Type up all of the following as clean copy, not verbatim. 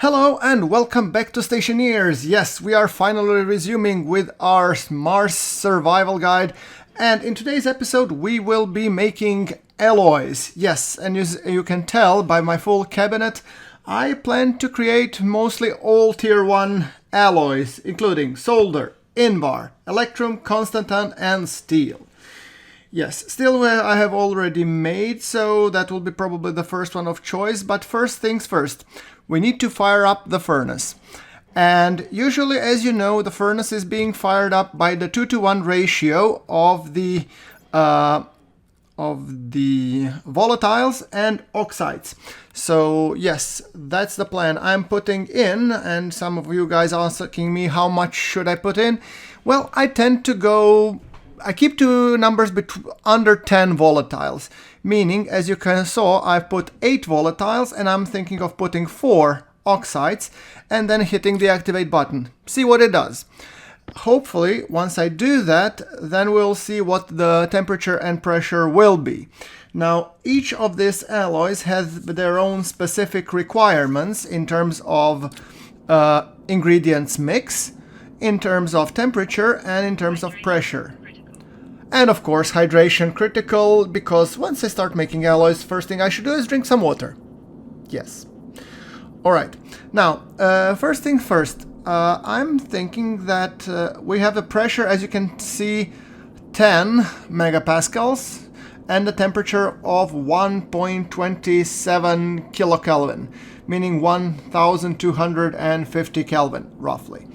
Hello and welcome back to Stationeers. Yes, we are finally resuming with our Mars survival guide, and in today's episode we will be making alloys. Yes, and as you can tell by my full cabinet, I plan to create mostly all tier 1 alloys, including solder, Invar, Electrum, Constantan and steel. Yes, steel I have already made, so that will be probably the first one of choice, but first things first. We need to fire up the furnace. And usually, as you know, the furnace is being fired up by the 2-to-1 ratio of the volatiles and oxides. So yes, that's the plan I'm putting in, and some of you guys are asking me how much should I put in. Well, I keep two numbers under 10 volatiles, meaning, as you can saw, I've put 8 volatiles and I'm thinking of putting 4 oxides and then hitting the activate button. See what it does. Hopefully, once I do that, then we'll see what the temperature and pressure will be. Now, each of these alloys has their own specific requirements in terms of ingredients mix, in terms of temperature, and in terms of pressure. And of course, hydration critical, because once I start making alloys, first thing I should do is drink some water. Yes. Alright, now, first thing first, I'm thinking that we have a pressure, as you can see, 10 megapascals, and a temperature of 1.27 kilokelvin, meaning 1250 Kelvin, roughly.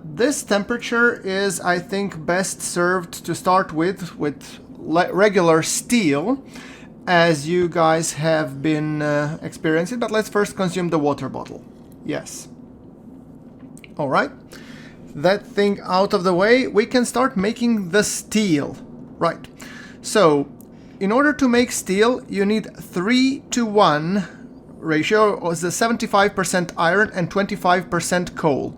This temperature is, I think, best served to start with regular steel, as you guys have been experiencing, but let's first consume the water bottle. Yes. Alright, that thing out of the way, we can start making the steel. Right, so in order to make steel, you need 3-to-1 ratio, or the 75% iron and 25% coal.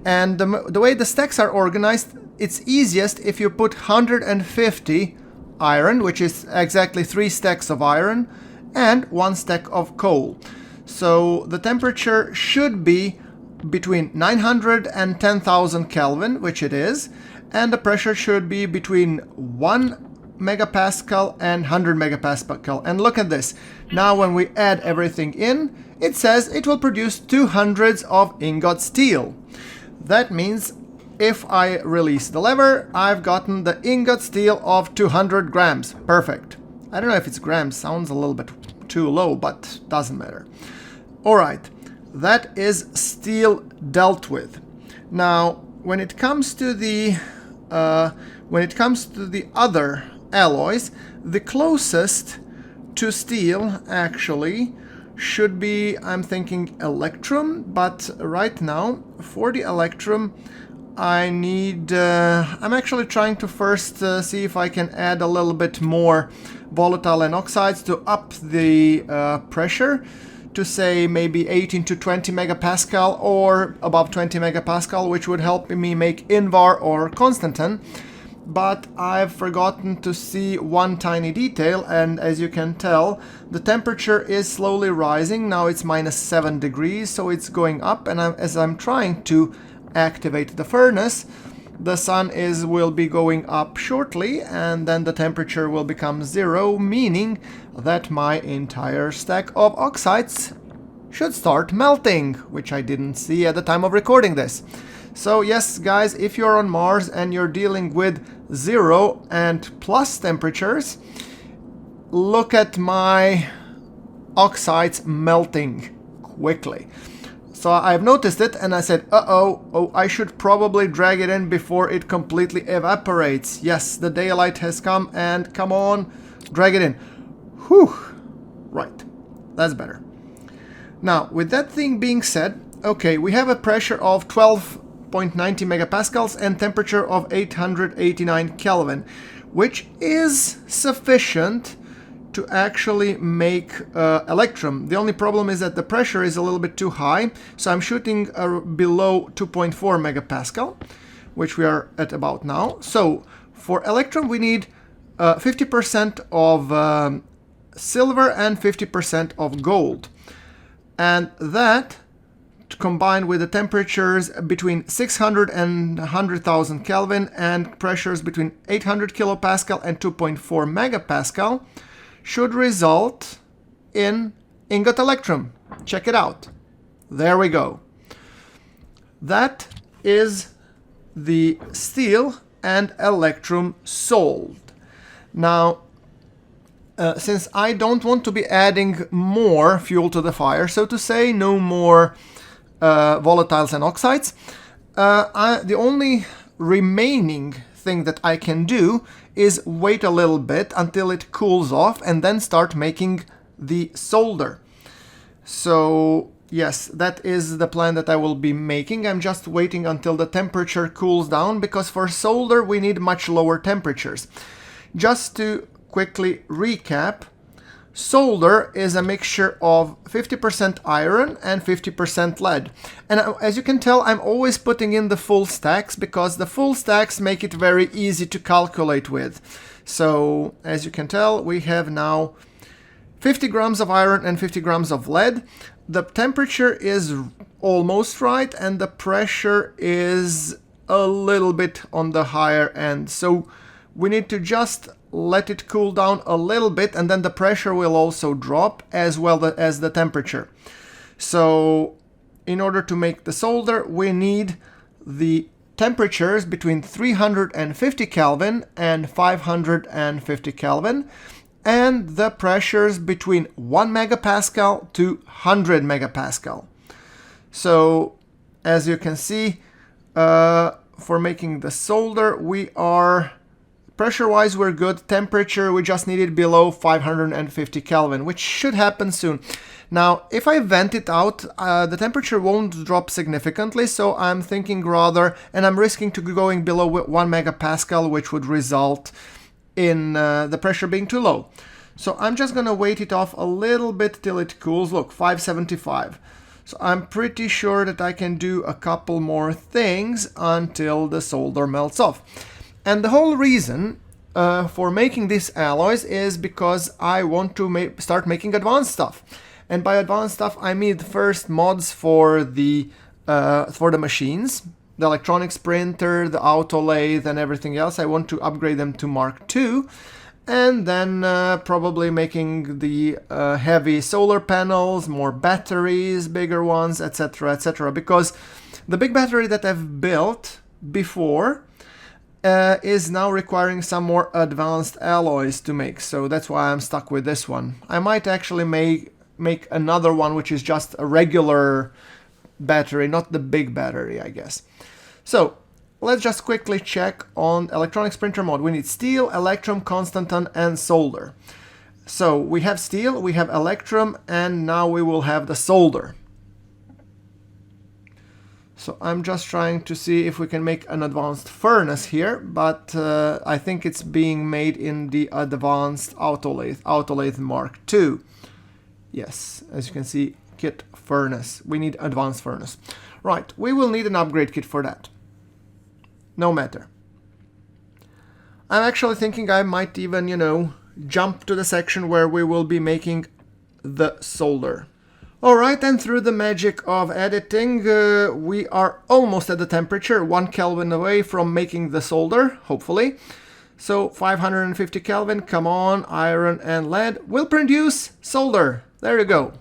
And the way the stacks are organized, it's easiest if you put 150 iron, which is exactly 3 stacks of iron, and 1 stack of coal. So the temperature should be between 900 and 10,000 Kelvin, which it is, and the pressure should be between 1 megapascal and 100 megapascal. And look at this. Now when we add everything in, it says it will produce 200 of ingot steel. That means if I release the lever, I've gotten the ingot steel of 200 grams. Perfect. I don't know if it's grams, sounds a little bit too low, but doesn't matter. Alright, that is steel dealt with. Now, when it comes to the other alloys, the closest to steel actually should be, I'm thinking, Electrum, but right now, for the Electrum, I need, I'm actually trying to first see if I can add a little bit more volatile and oxides to up the pressure to, say, maybe 18 to 20 megapascal or above 20 megapascal, which would help me make Invar or Constantan. But I've forgotten to see one tiny detail, and as you can tell, the temperature is slowly rising. Now it's -7 degrees, so it's going up, and as I'm trying to activate the furnace, the sun will be going up shortly, and then the temperature will become 0, meaning that my entire stack of oxides should start melting, which I didn't see at the time of recording this. So yes, guys, if you're on Mars and you're dealing with 0 and plus temperatures, look at my oxides melting quickly. So I've noticed it and I said, oh, I should probably drag it in before it completely evaporates. Yes, the daylight has come, and come on, drag it in. Whew, right, that's better. Now, with that thing being said, okay, we have a pressure of 12.90 megapascals and temperature of 889 Kelvin, which is sufficient to actually make Electrum. The only problem is that the pressure is a little bit too high, so I'm shooting below 2.4 megapascal, which we are at about now. So for Electrum we need 50% of silver and 50% of gold. And that, combined with the temperatures between 600 and 100,000 Kelvin and pressures between 800 kilopascal and 2.4 megapascal, should result in ingot electrum. Check it out. There we go. That is the steel and electrum solved. Now, since I don't want to be adding more fuel to the fire, so to say, no more volatiles and oxides, the only remaining thing that I can do is wait a little bit until it cools off and then start making the solder. So yes, that is the plan that I will be making. I'm just waiting until the temperature cools down, because for solder we need much lower temperatures. Just to quickly recap, solder is a mixture of 50% iron and 50% lead. And as you can tell, I'm always putting in the full stacks, because the full stacks make it very easy to calculate with. So as you can tell, we have now 50 grams of iron and 50 grams of lead. The temperature is almost right, and the pressure is a little bit on the higher end. So we need to just let it cool down a little bit, and then the pressure will also drop as well as the temperature. So in order to make the solder, we need the temperatures between 350 Kelvin and 550 Kelvin, and the pressures between 1 megapascal to 100 megapascal. So as you can see, for making the solder, we are pressure-wise we're good. Temperature, we just need it below 550 Kelvin, which should happen soon. Now, if I vent it out, the temperature won't drop significantly, so I'm thinking rather, and I'm risking to going below 1 megapascal, which would result in the pressure being too low. So I'm just gonna wait it off a little bit till it cools. Look, 575. So I'm pretty sure that I can do a couple more things until the solder melts off. And the whole reason for making these alloys is because I want to start making advanced stuff. And by advanced stuff, I mean first mods for the machines, the electronics printer, the auto lathe, and everything else. I want to upgrade them to Mark II, and then probably making the heavy solar panels, more batteries, bigger ones, etc., etc. Because the big battery that I've built before is now requiring some more advanced alloys to make, so that's why I'm stuck with this one. I might actually make another one which is just a regular battery, not the big battery, I guess. So let's just quickly check on electronics printer mod. We need steel, Electrum, Constantan, and solder. So we have steel, we have Electrum, and now we will have the solder. So I'm just trying to see if we can make an advanced furnace here, but I think it's being made in the advanced auto lathe Mark II. Yes, as you can see, kit furnace. We need advanced furnace. Right, we will need an upgrade kit for that. No matter. I'm actually thinking I might even, jump to the section where we will be making the solder. Alright, and through the magic of editing, we are almost at the temperature, 1 Kelvin away from making the solder, hopefully. So 550 Kelvin, come on, iron and lead will produce solder. There you go.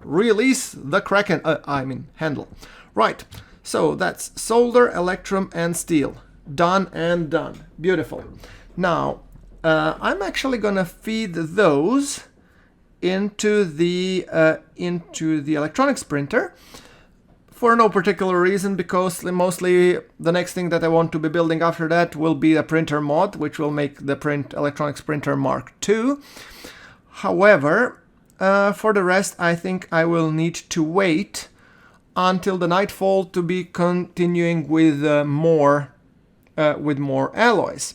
Release the Kraken, handle. Right, so that's solder, Electrum, and steel. Done and done. Beautiful. Now, I'm actually gonna feed those into the electronics printer for no particular reason, because mostly the next thing that I want to be building after that will be a printer mod, which will make the electronics printer Mark II. However, for the rest, I think I will need to wait until the nightfall to be continuing with more alloys.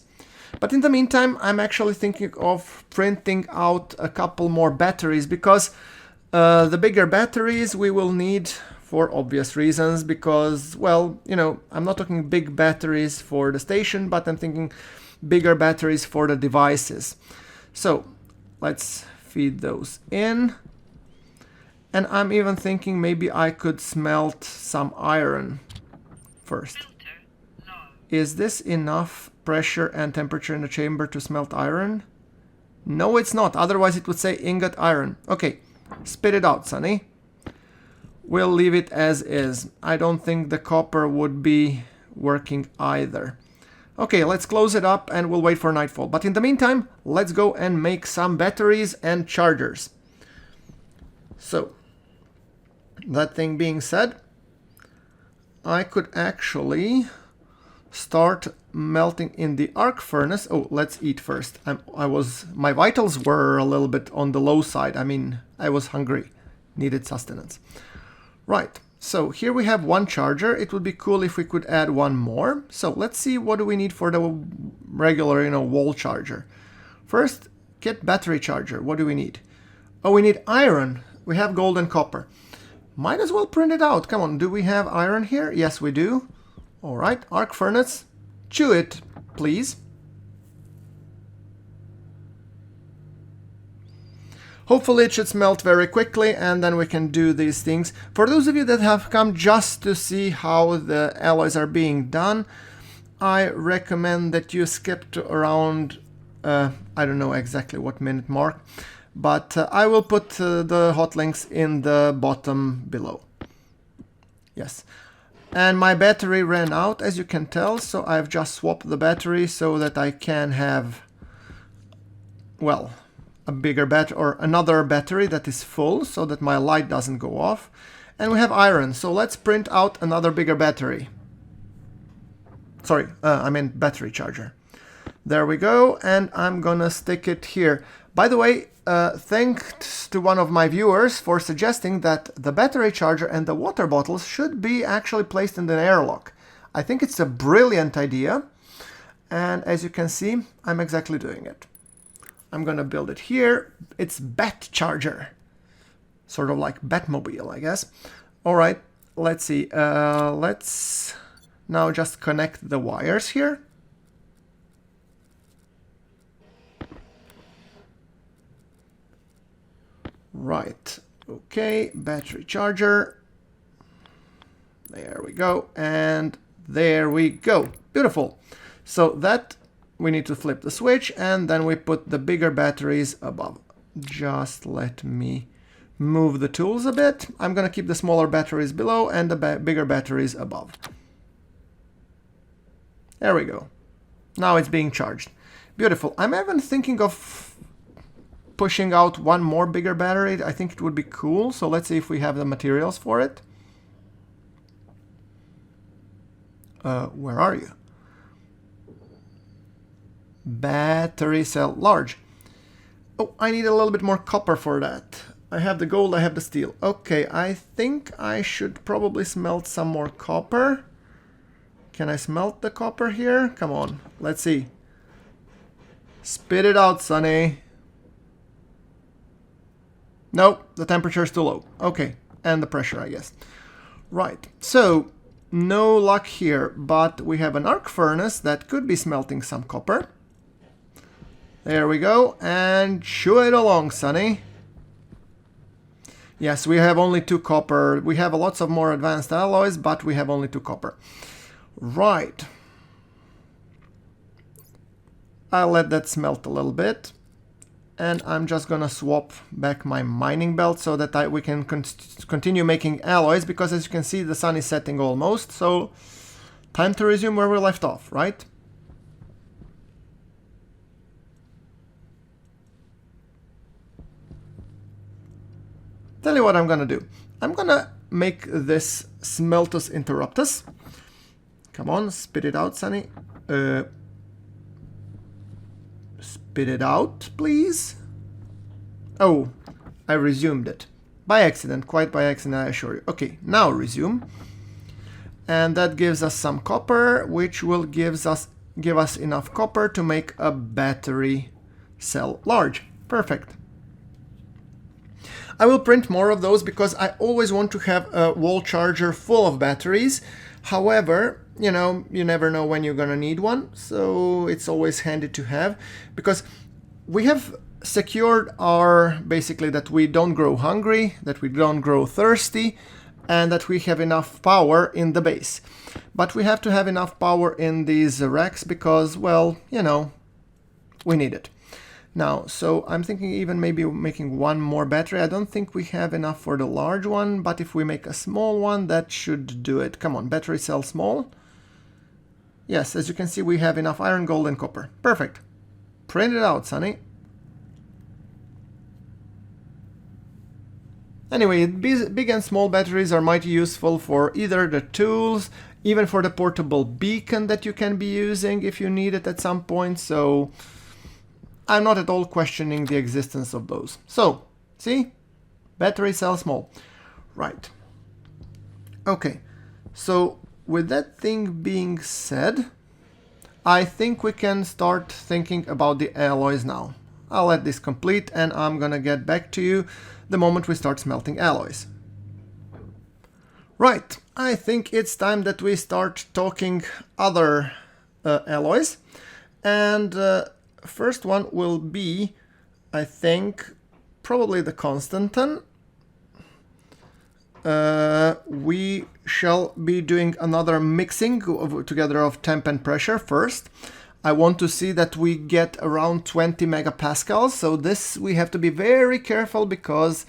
But in the meantime, I'm actually thinking of printing out a couple more batteries, because the bigger batteries we will need for obvious reasons, because, well, I'm not talking big batteries for the station, but I'm thinking bigger batteries for the devices. So let's feed those in. And I'm even thinking maybe I could smelt some iron first. Is this enough pressure and temperature in the chamber to smelt iron? No, it's not. Otherwise it would say ingot iron. Okay, spit it out, Sonny. We'll leave it as is. I don't think the copper would be working either. Okay, let's close it up and we'll wait for nightfall. But in the meantime, let's go and make some batteries and chargers. So, that thing being said, I could actually start melting in the arc furnace. Oh, let's eat first. My vitals were a little bit on the low side. I mean, I was hungry, needed sustenance. Right, so here we have one charger. It would be cool if we could add one more. So let's see what do we need for the regular, wall charger. First, get battery charger. What do we need? Oh, we need iron. We have gold and copper. Might as well print it out. Come on, do we have iron here? Yes, we do. All right, arc furnace. Chew it, please. Hopefully it should smelt very quickly and then we can do these things. For those of you that have come just to see how the alloys are being done, I recommend that you skip to around, I don't know exactly what minute mark, but I will put the hot links in the bottom below. Yes. And my battery ran out, as you can tell, so I've just swapped the battery so that I can have, well, a bigger battery or another battery that is full so that my light doesn't go off. And we have iron, so let's print out another bigger battery. Sorry, I meant battery charger. There we go, and I'm gonna stick it here. By the way, thanks to one of my viewers for suggesting that the battery charger and the water bottles should be actually placed in the airlock. I think it's a brilliant idea, and as you can see, I'm exactly doing it. I'm gonna build it here. It's Bat Charger. Sort of like Batmobile, I guess. All right, let's see. Let's now just connect the wires here. Right, okay, battery charger. There we go, and there we go. Beautiful. So that we need to flip the switch and then we put the bigger batteries above. Just let me move the tools a bit. I'm gonna keep the smaller batteries below and the bigger batteries above. There we go. Now it's being charged. Beautiful. I'm even thinking of pushing out one more bigger battery. I think it would be cool. So let's see if we have the materials for it. Where are you? Battery cell large. Oh, I need a little bit more copper for that. I have the gold, I have the steel. Okay, I think I should probably smelt some more copper. Can I smelt the copper here? Come on, let's see. Spit it out, Sonny. Nope, the temperature is too low. Okay, and the pressure, I guess. Right, so no luck here, but we have an arc furnace that could be smelting some copper. There we go, and chew it along, Sonny. Yes, we have only 2 copper. We have lots of more advanced alloys, but we have only 2 copper. Right. I'll let that smelt a little bit. And I'm just gonna swap back my mining belt so that we can continue making alloys, because as you can see, the sun is setting almost. So, time to resume where we left off, right? Tell you what I'm gonna do. I'm gonna make this Smeltus Interruptus. Come on, spit it out, Sonny. Spit it out, please. Oh, I resumed it. By accident, quite by accident, I assure you. Okay, now resume. And that gives us some copper, which will give us enough copper to make a battery cell large. Perfect. I will print more of those because I always want to have a wall charger full of batteries. However, you know, you never know when you're gonna need one, so it's always handy to have, because we have secured are basically that we don't grow hungry, that we don't grow thirsty, and that we have enough power in the base. But we have to have enough power in these racks because, well, you know, we need it. Now, so I'm thinking even maybe making one more battery. I don't think we have enough for the large one, but if we make a small one, that should do it. Come on, battery cell small. Yes, as you can see, we have enough iron, gold, and copper. Perfect. Print it out, Sonny. Anyway, big and small batteries are mighty useful for either the tools, even for the portable beacon that you can be using if you need it at some point, so I'm not at all questioning the existence of those. So, see? Battery cell small. Right. Okay, so with that thing being said, I think we can start thinking about the alloys now. I'll let this complete and I'm gonna get back to you the moment we start smelting alloys. Right, I think it's time that we start talking other alloys. And first one will be, I think, probably the Constantan. We shall be doing another mixing together of temp and pressure first. I want to see that we get around 20 megapascals, so this we have to be very careful because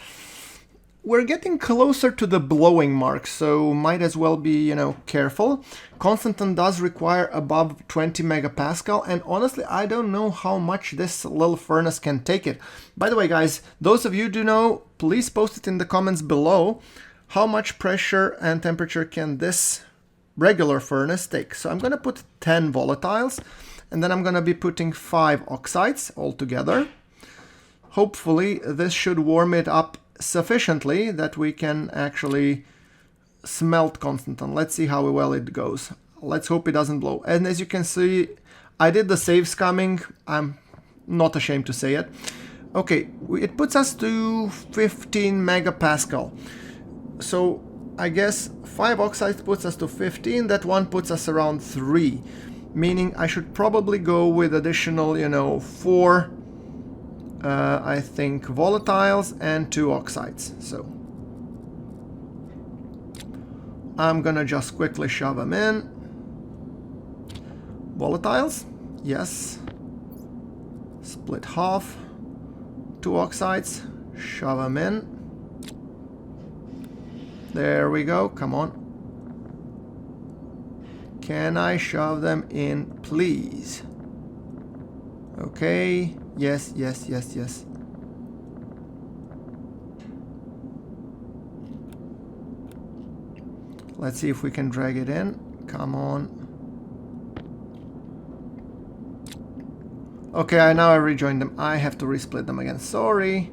we're getting closer to the blowing mark, so might as well be, you know, careful. Constantan does require above 20 megapascal, and honestly, I don't know how much this little furnace can take it. By the way, guys, those of you who do know, please post it in the comments below. How much pressure and temperature can this regular furnace take? So I'm going to put 10 volatiles, and then I'm going to be putting 5 oxides all together. Hopefully this should warm it up sufficiently that we can actually smelt Constantan. Let's see how well it goes. Let's hope it doesn't blow. And as you can see, I did the save scumming. I'm not ashamed to say it. Okay, it puts us to 15 megapascal. So I guess 5 oxides puts us to 15. That one puts us around 3. Meaning I should probably go with additional, you know, 4, I think, volatiles and 2 oxides. So I'm gonna just quickly shove them in. Volatiles, yes. Split half. 2 oxides, shove them in. There we go, come on. Can I shove them in, please? Okay, yes, yes, yes, yes. Let's see if we can drag it in. Come on. Okay, now I rejoined them. I have to resplit them again. Sorry.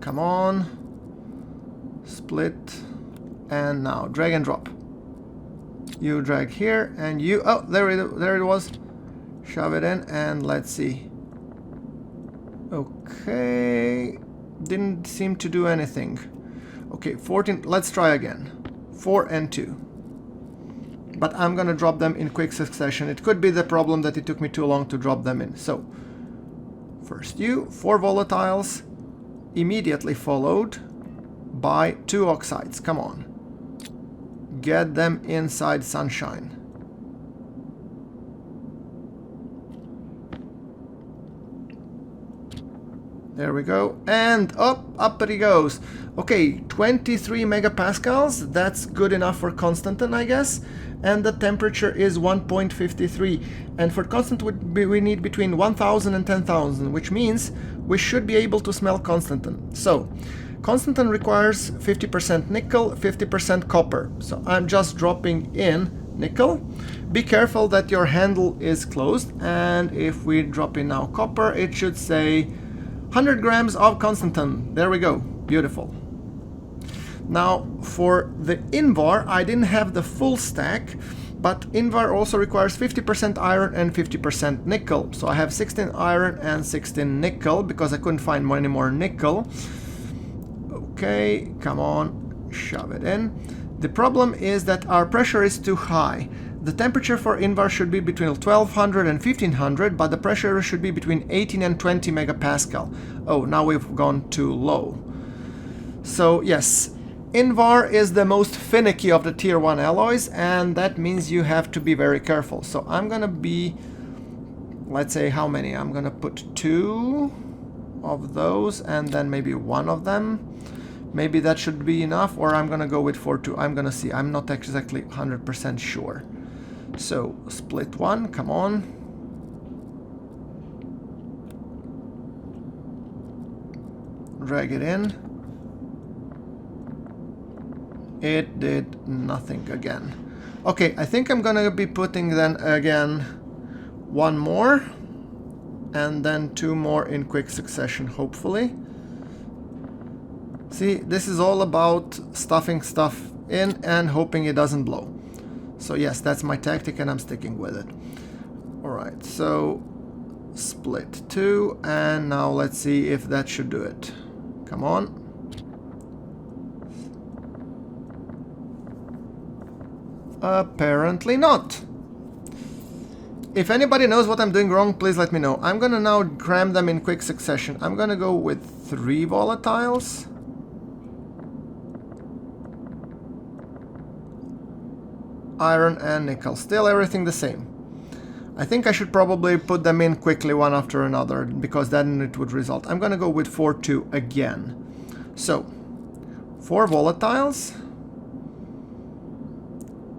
Come on. Split. And now drag and drop. You drag here and you... Oh, there it was. Shove it in and let's see. Okay. Didn't seem to do anything. Okay, 14. Let's try again. 4 and 2. But I'm gonna drop them in quick succession. It could be the problem that it took me too long to drop them in. So, first 4 volatiles, immediately followed by 2 oxides. Come on. Get them inside sunshine. There we go. And up it goes. Okay, 23 megapascals. That's good enough for Constantan, I guess. And the temperature is 1.53. And for Constantan, we need between 1,000 and 10,000, which means we should be able to smell Constantan. So, Constantan requires 50% nickel, 50% copper. So I'm just dropping in nickel. Be careful that your handle is closed. And if we drop in now copper, it should say 100 grams of Constantan. There we go. Beautiful. Now for the Invar, I didn't have the full stack, but Invar also requires 50% iron and 50% nickel. So I have 16 iron and 16 nickel because I couldn't find any more nickel. Okay, come on, shove it in. The problem is that our pressure is too high. The temperature for Invar should be between 1200 and 1500, but the pressure should be between 18 and 20 megapascal. Oh, now we've gone too low. So yes, Invar is the most finicky of the tier 1 alloys, and that means you have to be very careful. So I'm gonna be, let's say how many? I'm gonna put 2 of those and then maybe 1 of them. Maybe that should be enough, or I'm gonna go with 4-2. I'm gonna see. I'm not exactly 100% sure. So split 1, come on. Drag it in. It did nothing again. Okay, I think I'm gonna be putting then again 1 more and then 2 more in quick succession, hopefully. See, this is all about stuffing stuff in and hoping it doesn't blow. So yes, that's my tactic and I'm sticking with it. Alright, so split 2, and now let's see if that should do it. Come on. Apparently not. If anybody knows what I'm doing wrong, please let me know. I'm gonna now cram them in quick succession. I'm gonna go with 3 volatiles. Iron and nickel. Still everything the same. I think I should probably put them in quickly one after another, because then it would result. I'm gonna go with 4-2 again. So 4 volatiles.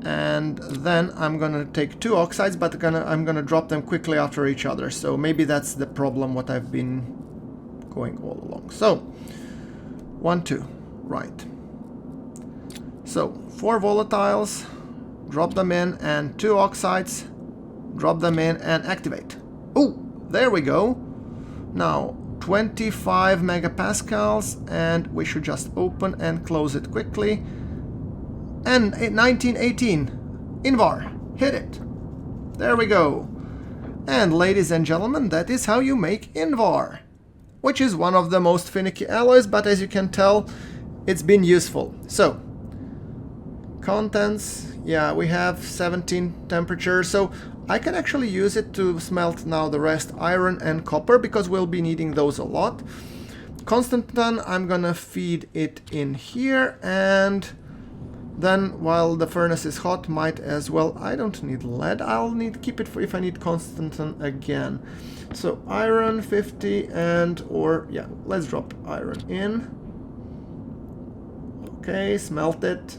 And then I'm gonna take 2 oxides, but I'm gonna drop them quickly after each other. So maybe that's the problem what I've been going all along. So 1, 2, right. So 4 volatiles, drop them in, and 2 oxides, drop them in and activate. Oh, there we go. Now 25 megapascals, and we should just open and close it quickly. And 1918, Invar, hit it. There we go. And ladies and gentlemen, that is how you make Invar, which is one of the most finicky alloys, but as you can tell, it's been useful. So, contents, yeah, we have 17 temperature, so I can actually use it to smelt now the rest iron and copper, because we'll be needing those a lot. Constantan, I'm gonna feed it in here, and then while the furnace is hot, might as well, I don't need lead, I'll keep it for if I need Constantan again. So iron 50 and, or yeah, let's drop iron in. Okay, smelt it.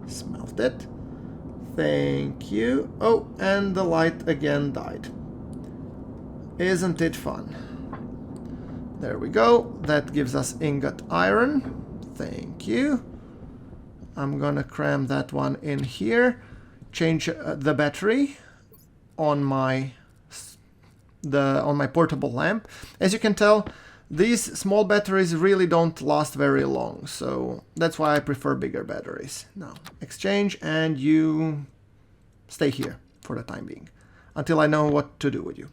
Smelt it. Thank you. Oh, and the light again died. Isn't it fun? There we go. That gives us ingot iron. Thank you. I'm gonna cram that one in here. Change the battery on my portable lamp. As you can tell, these small batteries really don't last very long, so that's why I prefer bigger batteries. Now, exchange, and you stay here for the time being, until I know what to do with you.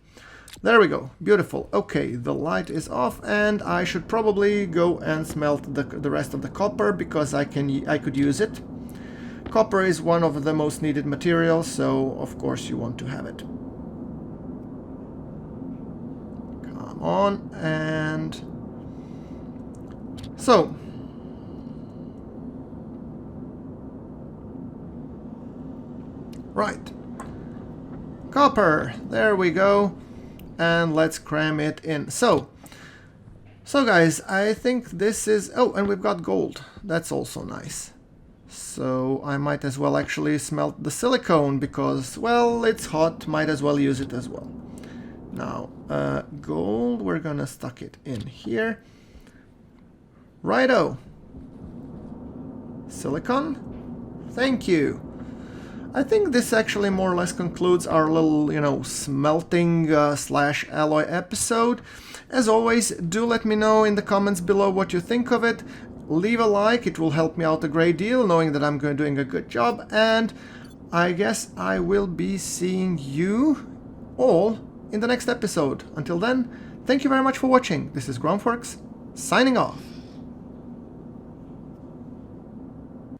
There we go, beautiful. Okay, the light is off, and I should probably go and smelt the rest of the copper, because I could use it. Copper is one of the most needed materials, so of course you want to have it. On, and so right, copper, there we go, and let's cram it in. So guys, I think this is, oh, and we've got gold, that's also nice. So I might as well actually smelt the silicone, because, well, it's hot, might as well use it as well. Now, gold, we're gonna stuck it in here. Righto. Silicon. Thank you. I think this actually more or less concludes our little, you know, smelting slash alloy episode. As always, do let me know in the comments below what you think of it. Leave a like, it will help me out a great deal, knowing that I'm doing a good job. And I guess I will be seeing you all in the next episode. Until then, thank you very much for watching. This is GrunfWorks, signing off.